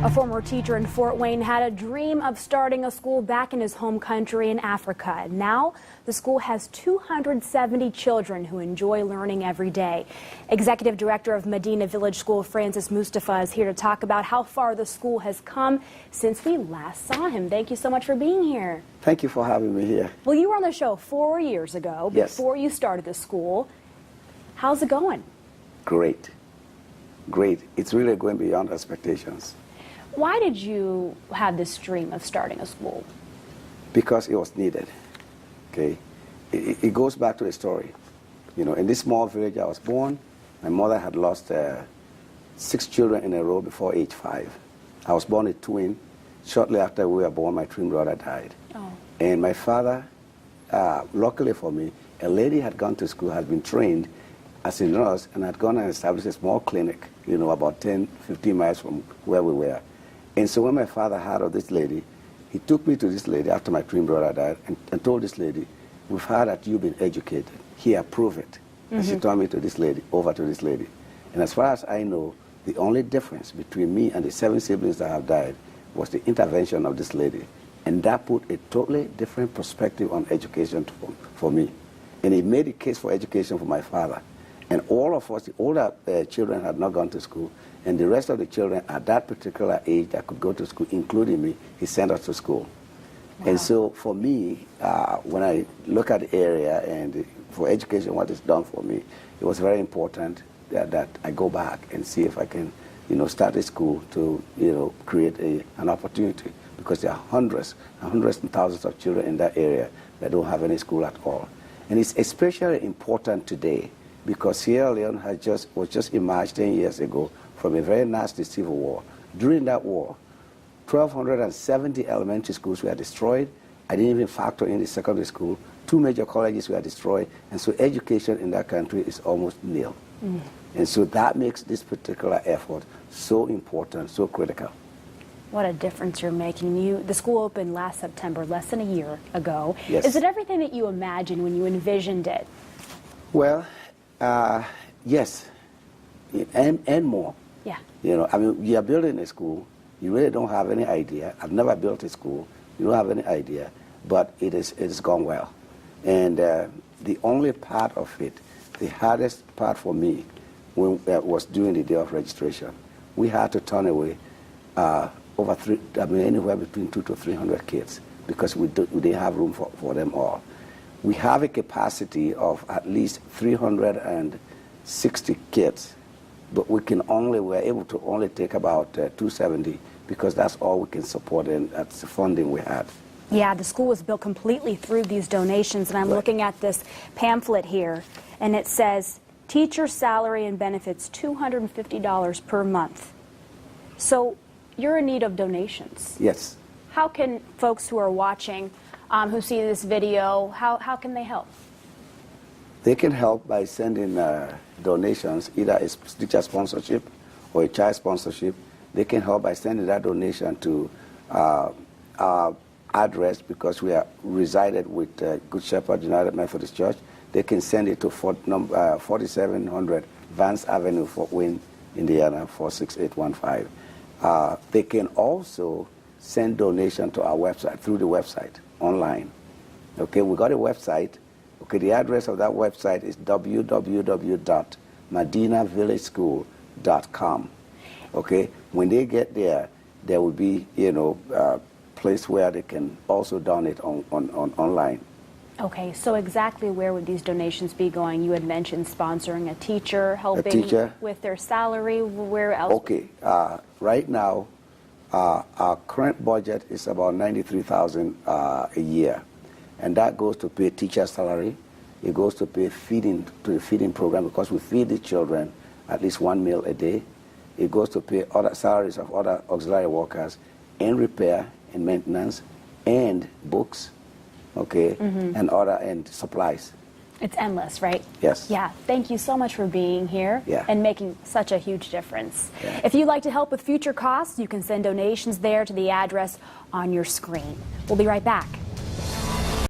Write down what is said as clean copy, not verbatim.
A former teacher in Fort Wayne had a dream of starting a school back in his home country in Africa. Now, the school has 270 children who enjoy learning every day. Executive Director of Madina Village School, Francis Mustafa, is here to talk about how far the school has come since we last saw him. Thank you so much for being here. Thank you for having me here. Well, you were on the show 4 years ago, before you started the school. How's it going? Great. Great. It's really going beyond expectations. Why did you have this dream of starting a school? Because it was needed. Okay, it goes back to a story. You know, in this small village I was born, my mother had lost 6 children in a row before age 5. I was born a twin. Shortly after we were born, my twin brother died. Oh. And my father, luckily for me, a lady had gone to school, had been trained as a nurse, and had gone and established a small clinic, you know, about 10, 15 miles from where we were. And so when my father heard of this lady, he took me to this lady after my twin brother died and told this lady, "We've heard that you've been educated. Here, prove it." And she turned me to this lady, over to this lady. And as far as I know, the only difference between me and the 7 siblings that have died was the intervention of this lady. And that put a totally different perspective on education for me. And it made a case for education for my father. And all of us, the older children had not gone to school, and the rest of the children at that particular age that could go to school, including me, he sent us to school. Wow. And so for me, when I look at the area and for education, what it's done for me, it was very important that I go back and see if I can, you know, start a school to, you know, create an opportunity, because there are hundreds and thousands of children in that area that don't have any school at all. And it's especially important today, because Sierra Leone was just emerged 10 years ago from a very nasty civil war. During that war, 1,270 elementary schools were destroyed. I didn't even factor in the secondary school. 2 major colleges were destroyed, and so education in that country is almost nil. And so that makes this particular effort so important, so critical. What a difference you're making. The school opened last September, less than a year ago. Yes. Is it everything that you imagined when you envisioned it? Well, yes, and more. Yeah. You know, I mean, you are building a school, you really don't have any idea. I've never built a school, you don't have any idea, but it has gone well. And the only part of it, the hardest part for me, was during the day of registration. We had to turn away anywhere between 200 to 300 kids, because we didn't have room for them all. We have a capacity of at least 360 kids, but we're able to only take about 270, because that's all we can support, and that's the funding we had. Yeah, the school was built completely through these donations, and I'm looking at this pamphlet here, and it says, teacher salary and benefits, $250 per month. So you're in need of donations. Yes. How can folks who are watching, who see this video, how can they help? They can help by sending donations, either a teacher sponsorship or a child sponsorship. They can help by sending that donation to our address, because we are resided with Good Shepherd United Methodist Church. They can send it to 4700 Vance Avenue, Fort Wayne, Indiana, 46815. They can also send donation to our website, through the website, online. Okay, we got a website. Okay, the address of that website is www.madinavillageschool.com. Okay, when they get there, there will be, you know, a place where they can also donate online. Okay, so exactly where would these donations be going? You had mentioned sponsoring a teacher, helping with their salary. Where else? Okay, right now, our current budget is about $93,000 a year, and that goes to pay teacher salary. It goes to pay the feeding program, because we feed the children at least 1 meal a day. It goes to pay other salaries of other auxiliary workers, and repair and maintenance, and books, okay, and supplies. It's endless, right? Yes. Yeah. Thank you so much for being here and making such a huge difference. Yeah. If you'd like to help with future costs, you can send donations there to the address on your screen. We'll be right back.